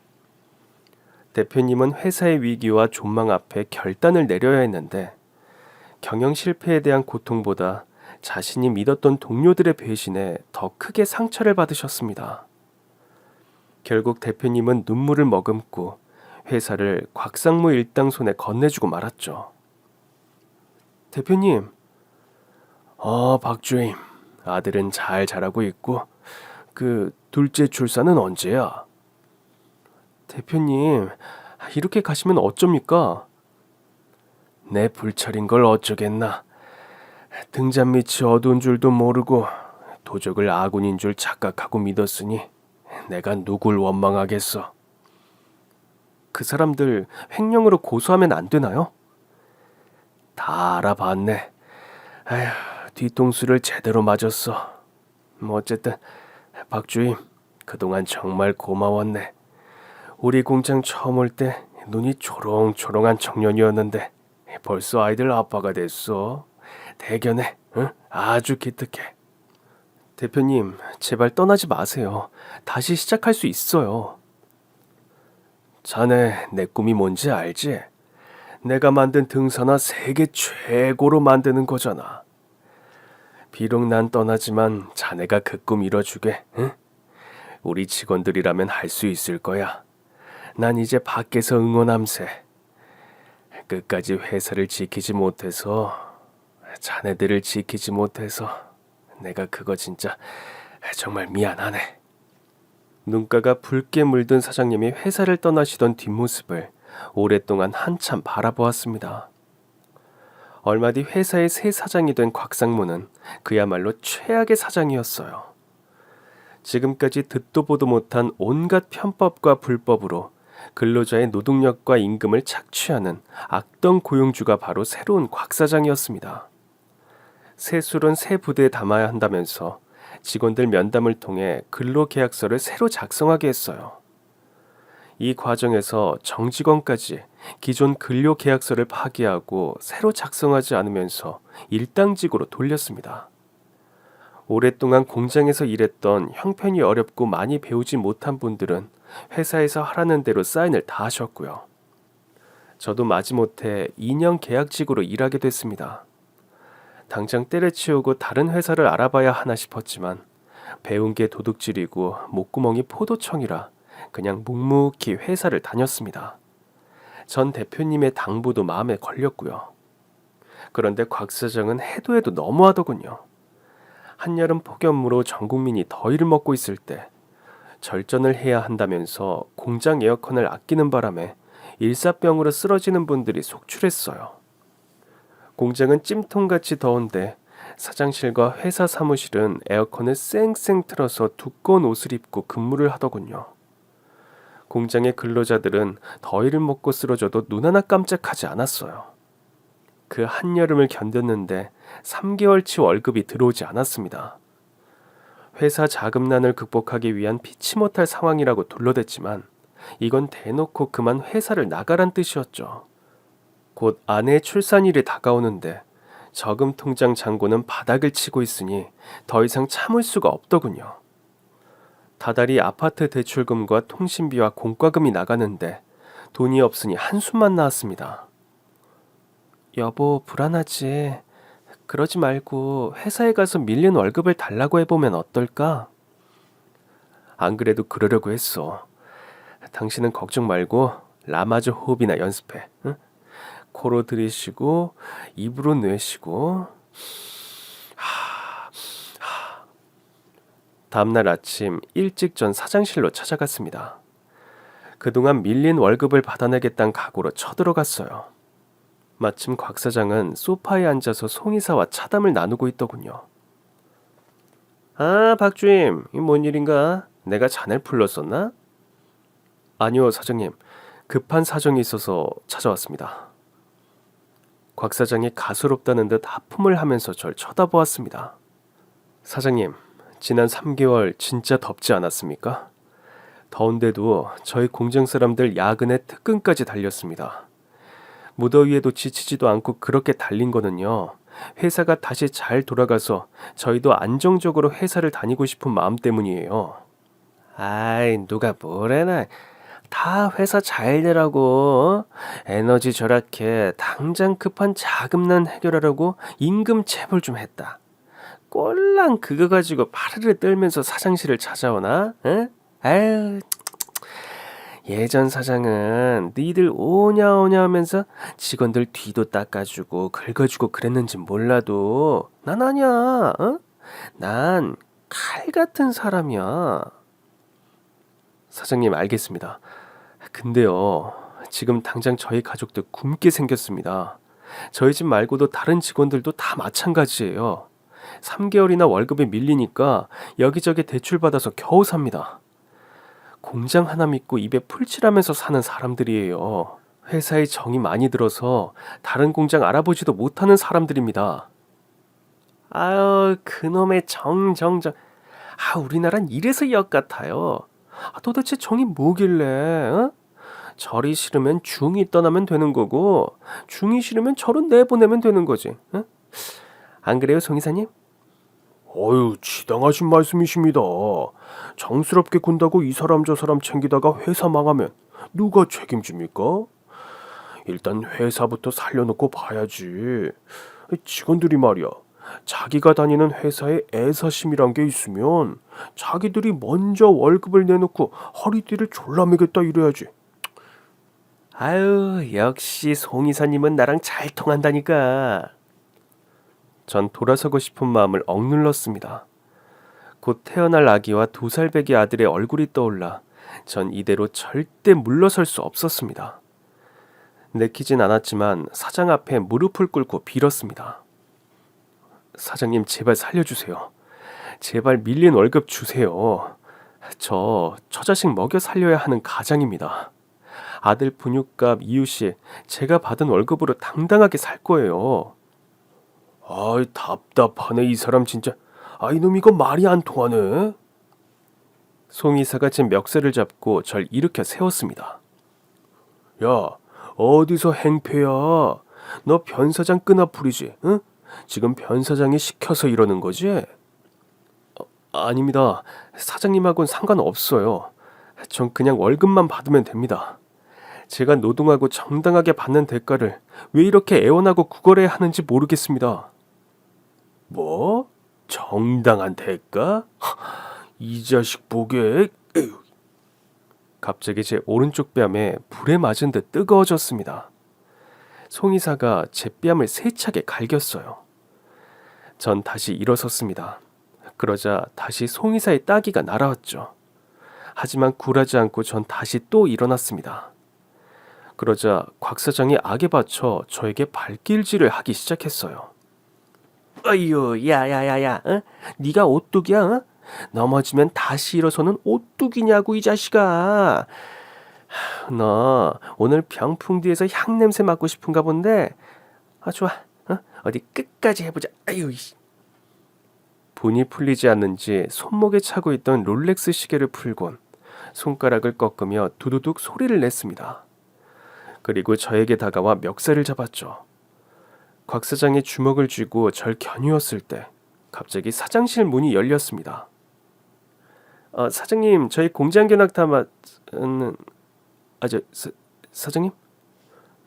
대표님은 회사의 위기와 존망 앞에 결단을 내려야 했는데 경영 실패에 대한 고통보다 자신이 믿었던 동료들의 배신에 더 크게 상처를 받으셨습니다. 결국 대표님은 눈물을 머금고 회사를 곽상무 일당 손에 건네주고 말았죠. 대표님, 박주임, 아들은 잘 자라고 있고 둘째 출산은 언제야? 대표님, 이렇게 가시면 어쩝니까? 내 불찰인 걸 어쩌겠나. 등잔 밑이 어두운 줄도 모르고 도적을 아군인 줄 착각하고 믿었으니 내가 누굴 원망하겠어. 그 사람들 횡령으로 고소하면 안 되나요? 다 알아봤네. 뒤통수를 제대로 맞았어. 어쨌든 박주임, 그동안 정말 고마웠네. 우리 공장 처음 올 때 눈이 초롱초롱한 청년이었는데 벌써 아이들 아빠가 됐어. 대견해. 응? 아주 기특해. 대표님, 제발 떠나지 마세요. 다시 시작할 수 있어요. 자네 내 꿈이 뭔지 알지? 내가 만든 등산화 세계 최고로 만드는 거잖아. 비록 난 떠나지만 자네가 그 꿈 이뤄주게. 응? 우리 직원들이라면 할 수 있을 거야. 난 이제 밖에서 응원함세. 끝까지 회사를 지키지 못해서, 자네들을 지키지 못해서 내가 그거 진짜 정말 미안하네. 눈가가 붉게 물든 사장님이 회사를 떠나시던 뒷모습을 오랫동안 한참 바라보았습니다. 얼마 뒤 회사의 새 사장이 된 곽상무는 그야말로 최악의 사장이었어요. 지금까지 듣도 보도 못한 온갖 편법과 불법으로 근로자의 노동력과 임금을 착취하는 악덕 고용주가 바로 새로운 곽 사장이었습니다. 새 술은 새 부대에 담아야 한다면서 직원들 면담을 통해 근로계약서를 새로 작성하게 했어요. 이 과정에서 정직원까지 기존 근로계약서를 파기하고 새로 작성하지 않으면서 일당직으로 돌렸습니다. 오랫동안 공장에서 일했던 형편이 어렵고 많이 배우지 못한 분들은 회사에서 하라는 대로 사인을 다 하셨고요. 저도 마지못해 2년 계약직으로 일하게 됐습니다. 당장 때려치우고 다른 회사를 알아봐야 하나 싶었지만 배운 게 도둑질이고 목구멍이 포도청이라 그냥 묵묵히 회사를 다녔습니다. 전 대표님의 당부도 마음에 걸렸고요. 그런데 곽 사장은 해도 해도 너무하더군요. 한여름 폭염으로 전 국민이 더위를 먹고 있을 때 절전을 해야 한다면서 공장 에어컨을 아끼는 바람에 일사병으로 쓰러지는 분들이 속출했어요. 공장은 찜통같이 더운데 사장실과 회사 사무실은 에어컨을 쌩쌩 틀어서 두꺼운 옷을 입고 근무를 하더군요. 공장의 근로자들은 더위를 먹고 쓰러져도 눈 하나 깜짝하지 않았어요. 그 한여름을 견뎠는데 3개월치 월급이 들어오지 않았습니다. 회사 자금난을 극복하기 위한 피치 못할 상황이라고 둘러댔지만 이건 대놓고 그만 회사를 나가란 뜻이었죠. 곧 아내의 출산일이 다가오는데 저금 통장 잔고는 바닥을 치고 있으니 더 이상 참을 수가 없더군요. 다달이 아파트 대출금과 통신비와 공과금이 나가는데 돈이 없으니 한숨만 나왔습니다. 여보, 불안하지? 그러지 말고 회사에 가서 밀린 월급을 달라고 해보면 어떨까? 안 그래도 그러려고 했어. 당신은 걱정 말고 라마즈 호흡이나 연습해. 응? 코로 들이쉬고 입으로 내쉬고. 다음날 아침 일찍 전 사장실로 찾아갔습니다. 그동안 밀린 월급을 받아내겠다는 각오로 쳐들어갔어요. 마침 곽 사장은 소파에 앉아서 송이사와 차담을 나누고 있더군요. 아, 박주임, 이 뭔 일인가? 내가 자네를 불렀었나? 아니요, 사장님. 급한 사정이 있어서 찾아왔습니다. 곽 사장이 가소롭다는 듯 하품을 하면서 절 쳐다보았습니다. 사장님, 지난 3개월 진짜 덥지 않았습니까? 더운데도 저희 공장 사람들 야근에 특근까지 달렸습니다. 무더위에도 지치지도 않고 그렇게 달린 거는요, 회사가 다시 잘 돌아가서 저희도 안정적으로 회사를 다니고 싶은 마음 때문이에요. 아이, 누가 뭐래나. 다 회사 잘 되라고, 에너지 절약해 당장 급한 자금난 해결하라고 임금 체불 좀 했다. 꼴랑 그거 가지고 파르르 떨면서 사장실을 찾아오나? 응? 아유, 예전 사장은 니들 오냐오냐 하면서 직원들 뒤도 닦아주고 긁어주고 그랬는지 몰라도 난 아니야. 어? 난 칼 같은 사람이야. 사장님, 알겠습니다. 근데요, 지금 당장 저희 가족들 굶게 생겼습니다. 저희 집 말고도 다른 직원들도 다 마찬가지예요. 3개월이나 월급이 밀리니까 여기저기 대출받아서 겨우 삽니다. 공장 하나 믿고 입에 풀칠하면서 사는 사람들이에요. 회사에 정이 많이 들어서 다른 공장 알아보지도 못하는 사람들입니다. 아유, 그놈의 정. 아, 우리나란 이래서 역 같아요. 아, 도대체 정이 뭐길래? 어? 절이 싫으면 중이 떠나면 되는 거고, 중이 싫으면 절은 내보내면 되는 거지. 어? 안 그래요, 송 이사님? 어휴, 지당하신 말씀이십니다. 정스럽게 군다고 이 사람 저 사람 챙기다가 회사 망하면 누가 책임집니까? 일단 회사부터 살려놓고 봐야지. 직원들이 말이야, 자기가 다니는 회사에 애사심이란 게 있으면 자기들이 먼저 월급을 내놓고 허리띠를 졸라매겠다 이래야지. 아유, 역시 송 이사님은 나랑 잘 통한다니까. 전 돌아서고 싶은 마음을 억눌렀습니다. 곧 태어날 아기와 2살 배기 아들의 얼굴이 떠올라 전 이대로 절대 물러설 수 없었습니다. 내키진 않았지만 사장 앞에 무릎을 꿇고 빌었습니다. 사장님, 제발 살려주세요. 제발 밀린 월급 주세요. 저 자식 먹여 살려야 하는 가장입니다. 아들 분유값, 이웃이 제가 받은 월급으로 당당하게 살 거예요. 아이, 답답하네, 이 사람 진짜. 아, 이놈 이거 말이 안 통하네. 송 이사가 제 멱살을 잡고 절 일으켜 세웠습니다. 야, 어디서 행패야? 너 변 사장 끄나풀이지, 응? 지금 변 사장이 시켜서 이러는 거지? 아닙니다. 사장님하고는 상관없어요. 전 그냥 월급만 받으면 됩니다. 제가 노동하고 정당하게 받는 대가를 왜 이렇게 애원하고 구걸해야 하는지 모르겠습니다. 뭐? 정당한 대가? 이 자식 보게. 에휴. 갑자기 제 오른쪽 뺨에 불에 맞은 듯 뜨거워졌습니다. 송 이사가 제 뺨을 세차게 갈겼어요. 전 다시 일어섰습니다. 그러자 다시 송 이사의 따귀가 날아왔죠. 하지만 굴하지 않고 전 다시 또 일어났습니다. 그러자 곽 사장이 악에 받쳐 저에게 발길질을 하기 시작했어요. 어휴, 야야야야, 어? 네가 오뚝이야? 어? 넘어지면 다시 일어서는 오뚝이냐고, 이 자식아. 너 오늘 병풍 뒤에서 향 냄새 맡고 싶은가 본데. 아, 좋아. 어디 끝까지 해보자. 아유. 분이 풀리지 않는지 손목에 차고 있던 롤렉스 시계를 풀곤 손가락을 꺾으며 두두둑 소리를 냈습니다. 그리고 저에게 다가와 멱살을 잡았죠. 곽 사장이 주먹을 쥐고 절 겨누었을 때 갑자기 사장실 문이 열렸습니다. 사장님, 저희 공장 견학 담화는 사장님?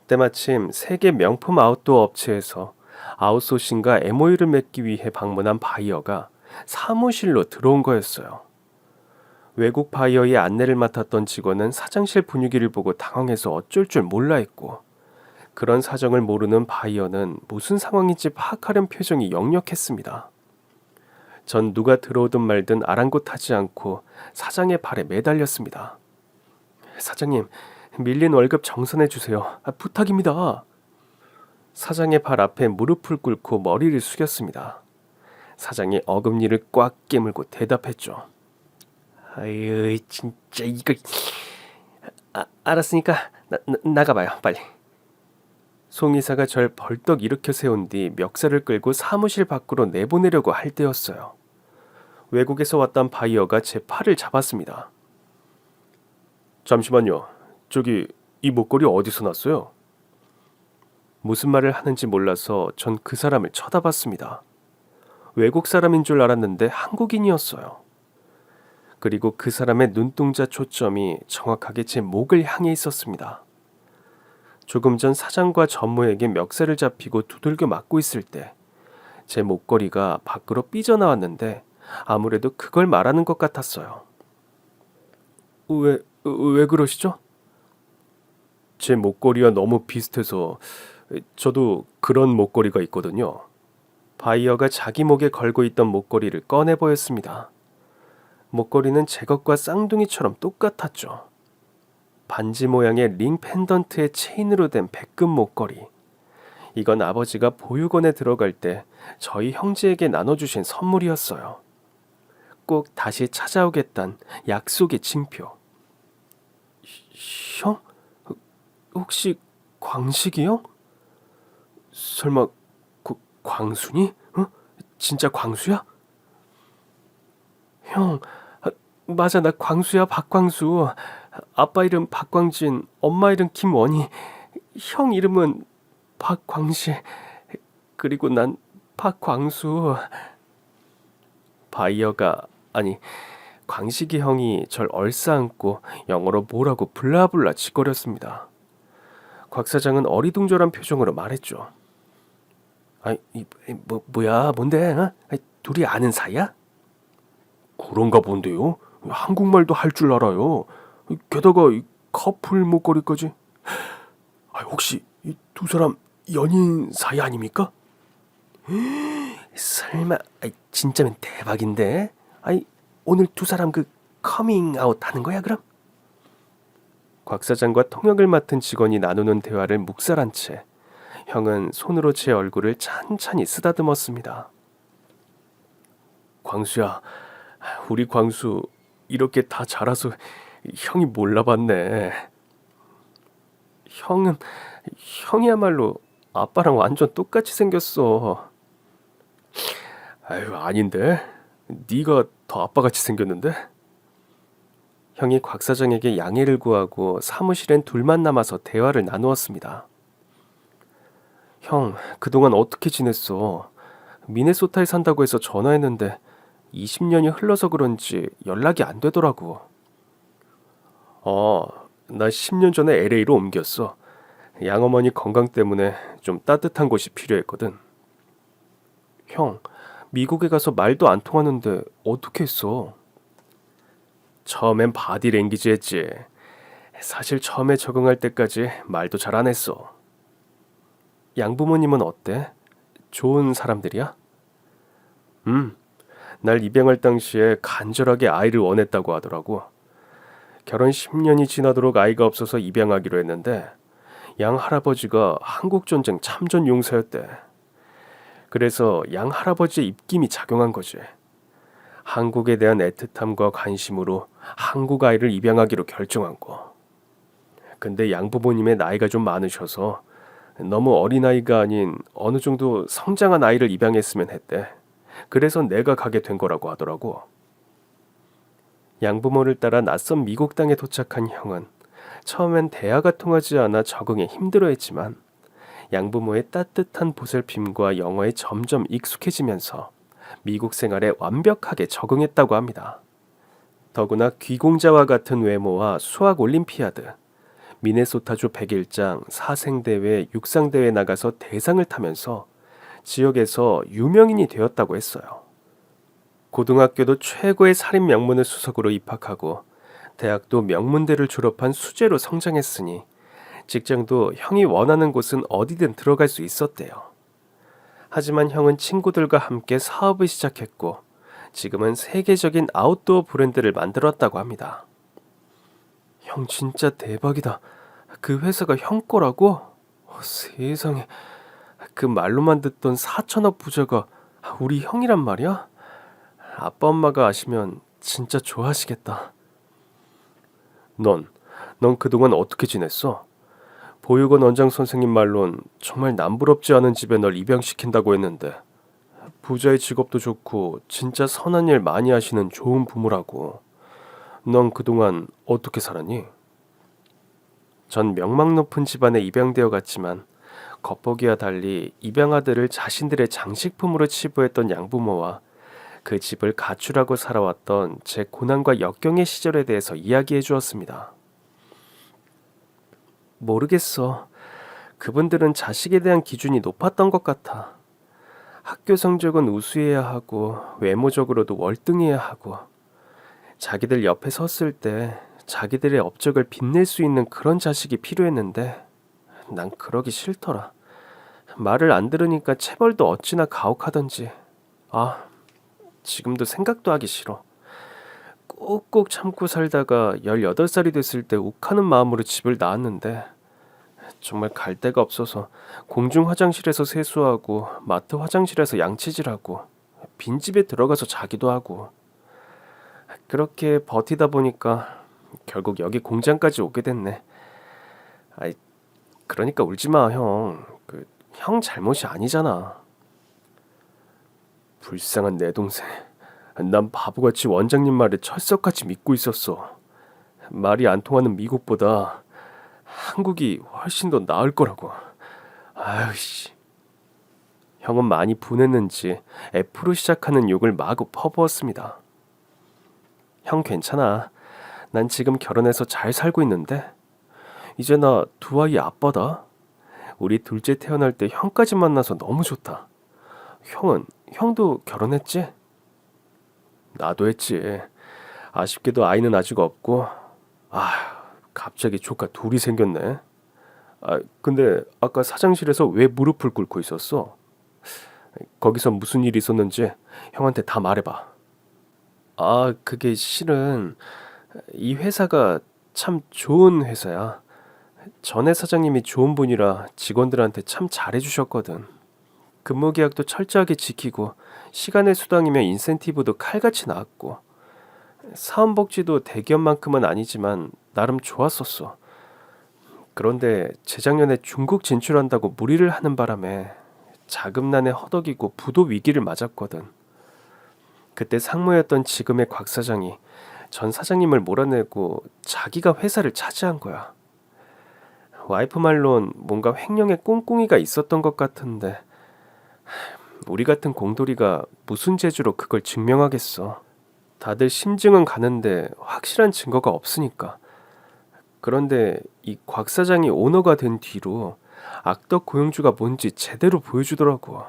때마침 세계 명품 아웃도어 업체에서 아웃소싱과 MOU를 맺기 위해 방문한 바이어가 사무실로 들어온 거였어요. 외국 바이어의 안내를 맡았던 직원은 사장실 분위기를 보고 당황해서 어쩔 줄 몰라 했고, 그런 사정을 모르는 바이어는 무슨 상황인지 파악하려는 표정이 역력했습니다. 전 누가 들어오든 말든 아랑곳하지 않고 사장의 발에 매달렸습니다. 사장님, 밀린 월급 정산해 주세요. 부탁입니다. 사장의 발 앞에 무릎을 꿇고 머리를 숙였습니다. 사장이 어금니를 꽉 깨물고 대답했죠. 아유, 진짜 이거. 알았으니까 나가봐요, 빨리. 송 이사가 절 벌떡 일으켜 세운 뒤 멱살을 끌고 사무실 밖으로 내보내려고 할 때였어요. 외국에서 왔던 바이어가 제 팔을 잡았습니다. 잠시만요. 저기, 이 목걸이 어디서 났어요? 무슨 말을 하는지 몰라서 전 그 사람을 쳐다봤습니다. 외국 사람인 줄 알았는데 한국인이었어요. 그리고 그 사람의 눈동자 초점이 정확하게 제 목을 향해 있었습니다. 조금 전 사장과 전무에게 멱살을 잡히고 두들겨 맞고 있을 때 제 목걸이가 밖으로 삐져나왔는데 아무래도 그걸 말하는 것 같았어요. 왜 그러시죠? 제 목걸이와 너무 비슷해서. 저도 그런 목걸이가 있거든요. 바이어가 자기 목에 걸고 있던 목걸이를 꺼내 보였습니다. 목걸이는 제 것과 쌍둥이처럼 똑같았죠. 반지 모양의 링 펜던트의 체인으로 된 백금 목걸이. 이건 아버지가 보육원에 들어갈 때 저희 형제에게 나눠주신 선물이었어요. 꼭 다시 찾아오겠단 약속의 징표. 형? 혹시 광식이 형? 설마 광순이? 진짜 광수야? 형, 맞아, 나 광수야, 박광수. 아빠 이름 박광진, 엄마 이름 김원희, 형 이름은 박광식, 그리고 난 박광수. 바이어가, 아니, 광식이 형이 절 얼싸안고 영어로 뭐라고 블라블라 짓거렸습니다. 곽 사장은 어리둥절한 표정으로 말했죠. 뭐야, 뭔데? 어? 둘이 아는 사이야? 그런가 본데요. 한국말도 할 줄 알아요. 게다가 이 커플 목걸이까지. 혹시 이 두 사람 연인 사이 아닙니까? 설마, 진짜면 대박인데? 오늘 두 사람 그 커밍아웃 하는 거야, 그럼? 곽 사장과 통역을 맡은 직원이 나누는 대화를 묵살한 채 형은 손으로 제 얼굴을 찬찬히 쓰다듬었습니다. 광수야, 우리 광수 이렇게 다 자라서 형이 몰라봤네. 형이야말로 아빠랑 완전 똑같이 생겼어. 아유, 아닌데. 네가 더 아빠같이 생겼는데? 형이 곽 사장에게 양해를 구하고 사무실엔 둘만 남아서 대화를 나누었습니다. 형, 그동안 어떻게 지냈어? 미네소타에 산다고 해서 전화했는데 20년이 흘러서 그런지 연락이 안 되더라고. 나 10년 전에 LA로 옮겼어. 양어머니 건강 때문에 좀 따뜻한 곳이 필요했거든. 형, 미국에 가서 말도 안 통하는데 어떻게 했어? 처음엔 바디랭귀지 했지. 사실 처음에 적응할 때까지 말도 잘 안 했어. 양부모님은 어때? 좋은 사람들이야? 날 입양할 당시에 간절하게 아이를 원했다고 하더라고. 결혼 10년이 지나도록 아이가 없어서 입양하기로 했는데 양 할아버지가 한국전쟁 참전 용사였대. 그래서 양 할아버지의 입김이 작용한 거지. 한국에 대한 애틋함과 관심으로 한국 아이를 입양하기로 결정한 거. 근데 양부모님의 나이가 좀 많으셔서 너무 어린아이가 아닌 어느 정도 성장한 아이를 입양했으면 했대. 그래서 내가 가게 된 거라고 하더라고. 양부모를 따라 낯선 미국 땅에 도착한 형은 처음엔 대화가 통하지 않아 적응에 힘들어했지만 양부모의 따뜻한 보살핌과 영어에 점점 익숙해지면서 미국 생활에 완벽하게 적응했다고 합니다. 더구나 귀공자와 같은 외모와 수학 올림피아드, 미네소타주 101장 사생대회, 육상대회 나가서 대상을 타면서 지역에서 유명인이 되었다고 했어요. 고등학교도 최고의 살인 명문을 수석으로 입학하고 대학도 명문대를 졸업한 수재로 성장했으니 직장도 형이 원하는 곳은 어디든 들어갈 수 있었대요. 하지만 형은 친구들과 함께 사업을 시작했고 지금은 세계적인 아웃도어 브랜드를 만들었다고 합니다. 형 진짜 대박이다. 그 회사가 형 거라고? 세상에, 그 말로만 듣던 4천억 부자가 우리 형이란 말이야? 아빠 엄마가 아시면 진짜 좋아하시겠다. 넌 그동안 어떻게 지냈어? 보육원 원장 선생님 말론 정말 남부럽지 않은 집에 널 입양시킨다고 했는데 부자의 직업도 좋고 진짜 선한 일 많이 하시는 좋은 부모라고. 넌 그동안 어떻게 살았니? 전 명망 높은 집안에 입양되어 갔지만 겉보기와 달리 입양 아들을 자신들의 장식품으로 치부했던 양부모와 그 집을 가출하고 살아왔던 제 고난과 역경의 시절에 대해서 이야기해 주었습니다. 모르겠어. 그분들은 자식에 대한 기준이 높았던 것 같아. 학교 성적은 우수해야 하고 외모적으로도 월등해야 하고 자기들 옆에 섰을 때 자기들의 업적을 빛낼 수 있는 그런 자식이 필요했는데 난 그러기 싫더라. 말을 안 들으니까 체벌도 어찌나 가혹하던지. 지금도 생각도 하기 싫어. 꾹꾹 참고 살다가 18살이 됐을 때 욱하는 마음으로 집을 나왔는데 정말 갈 데가 없어서 공중 화장실에서 세수하고 마트 화장실에서 양치질하고 빈집에 들어가서 자기도 하고 그렇게 버티다 보니까 결국 여기 공장까지 오게 됐네. 그러니까 울지 마, 형. 형 잘못이 아니잖아. 불쌍한 내 동생. 난 바보같이 원장님 말을 철석같이 믿고 있었어. 말이 안 통하는 미국보다 한국이 훨씬 더 나을 거라고. 아유씨. 형은 많이 분했는지 F로 시작하는 욕을 마구 퍼부었습니다. 형 괜찮아. 난 지금 결혼해서 잘 살고 있는데 이제 나 두 아이 아빠다. 우리 둘째 태어날 때 형까지 만나서 너무 좋다. 형도 결혼했지? 나도 했지. 아쉽게도 아이는 아직 없고. 갑자기 조카 둘이 생겼네. 근데 아까 사장실에서 왜 무릎을 꿇고 있었어? 거기서 무슨 일이 있었는지 형한테 다 말해봐. 그게 실은 이 회사가 참 좋은 회사야. 전에 사장님이 좋은 분이라 직원들한테 참 잘해주셨거든. 근무 계약도 철저하게 지키고 시간의 수당이며 인센티브도 칼같이 나왔고 사원복지도 대기업만큼은 아니지만 나름 좋았었어. 그런데 재작년에 중국 진출한다고 무리를 하는 바람에 자금난에 허덕이고 부도 위기를 맞았거든. 그때 상무였던 지금의 곽 사장이 전 사장님을 몰아내고 자기가 회사를 차지한 거야. 와이프 말론 뭔가 횡령의 꿍꿍이가 있었던 것 같은데 우리 같은 공돌이가 무슨 재주로 그걸 증명하겠어. 다들 심증은 가는데 확실한 증거가 없으니까. 그런데 이 곽 사장이 오너가 된 뒤로 악덕 고용주가 뭔지 제대로 보여주더라고.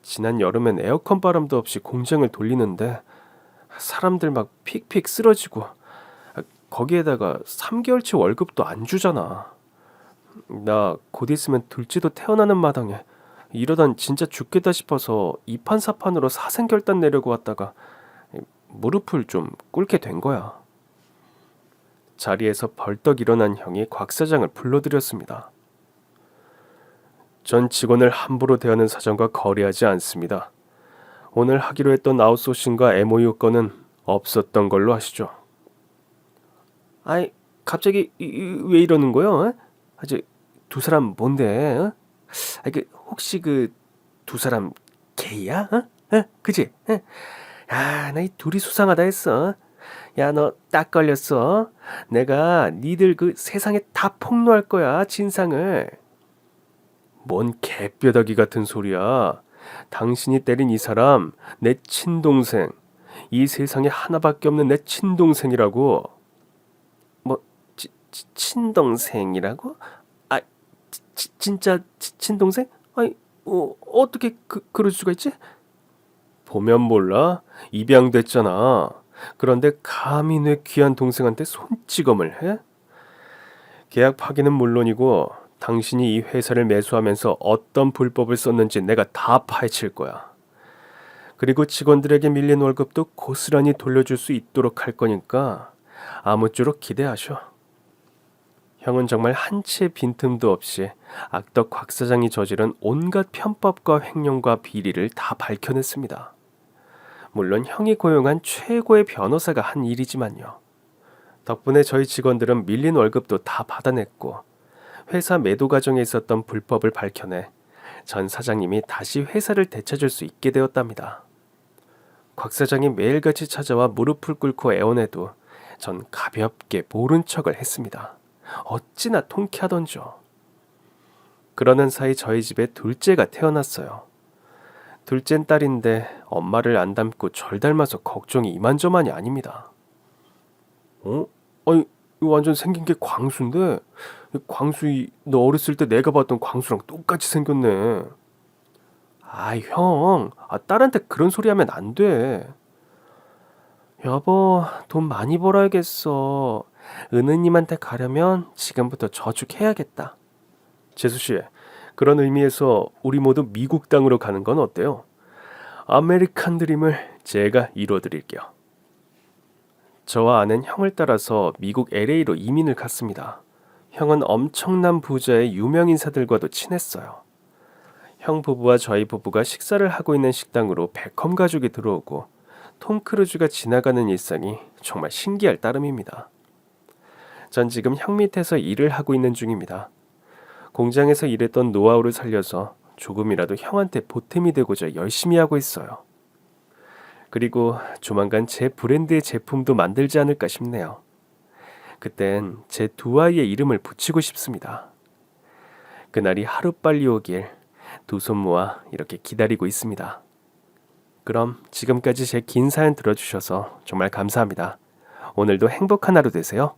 지난 여름엔 에어컨 바람도 없이 공장을 돌리는데 사람들 막 픽픽 쓰러지고 거기에다가 3개월치 월급도 안 주잖아. 나 곧 있으면 둘째도 태어나는 마당에 이러단 진짜 죽겠다 싶어서 이판사판으로 사생결단 내려고 왔다가 무릎을 좀 꿇게 된 거야. 자리에서 벌떡 일어난 형이 곽 사장을 불러들였습니다. 전 직원을 함부로 대하는 사장과 거래하지 않습니다. 오늘 하기로 했던 아웃소싱과 MOU 건은 없었던 걸로 하시죠. 갑자기 왜 이러는 거요? 아직 두 사람 뭔데? 혹시 그 두 사람 게이야? 그지? 나 이 둘이 수상하다 했어. 야, 너 딱 걸렸어. 내가 니들 그 세상에 다 폭로할 거야, 진상을. 뭔 개뼈다귀 같은 소리야. 당신이 때린 이 사람 내 친동생. 이 세상에 하나밖에 없는 내 친동생이라고. 뭐 친동생이라고? 진짜 친동생? 어떻게 그럴 수가 있지? 보면 몰라? 입양됐잖아. 그런데 감히 내 귀한 동생한테 손찌검을 해? 계약 파기는 물론이고 당신이 이 회사를 매수하면서 어떤 불법을 썼는지 내가 다 파헤칠 거야. 그리고 직원들에게 밀린 월급도 고스란히 돌려줄 수 있도록 할 거니까 아무쪼록 기대하셔. 형은 정말 한치의 빈틈도 없이 악덕 곽 사장이 저지른 온갖 편법과 횡령과 비리를 다 밝혀냈습니다. 물론 형이 고용한 최고의 변호사가 한 일이지만요. 덕분에 저희 직원들은 밀린 월급도 다 받아냈고 회사 매도 과정에 있었던 불법을 밝혀내 전 사장님이 다시 회사를 되찾을 수 있게 되었답니다. 곽 사장이 매일같이 찾아와 무릎을 꿇고 애원해도 전 가볍게 모른 척을 했습니다. 어찌나 통쾌하던죠. 그러는 사이 저희 집에 둘째가 태어났어요. 둘째는 딸인데 엄마를 안 닮고 절 닮아서 걱정이 이만저만이 아닙니다. 아니 이거 완전 생긴 게 광수인데 광수 너 어렸을 때 내가 봤던 광수랑 똑같이 생겼네. 형, 딸한테 그런 소리 하면 안 돼. 여보, 돈 많이 벌어야겠어. 은우님한테 가려면 지금부터 저축해야겠다. 재수씨, 그런 의미에서 우리 모두 미국 땅으로 가는 건 어때요? 아메리칸 드림을 제가 이뤄드릴게요. 저와 아는 형을 따라서 미국 LA로 이민을 갔습니다. 형은 엄청난 부자의 유명 인사들과도 친했어요. 형 부부와 저희 부부가 식사를 하고 있는 식당으로 베컴 가족이 들어오고 톰 크루즈가 지나가는 일상이 정말 신기할 따름입니다. 전 지금 형 밑에서 일을 하고 있는 중입니다. 공장에서 일했던 노하우를 살려서 조금이라도 형한테 보탬이 되고자 열심히 하고 있어요. 그리고 조만간 제 브랜드의 제품도 만들지 않을까 싶네요. 그땐 제 두 아이의 이름을 붙이고 싶습니다. 그날이 하루빨리 오길 두 손 모아 이렇게 기다리고 있습니다. 그럼 지금까지 제 긴 사연 들어주셔서 정말 감사합니다. 오늘도 행복한 하루 되세요.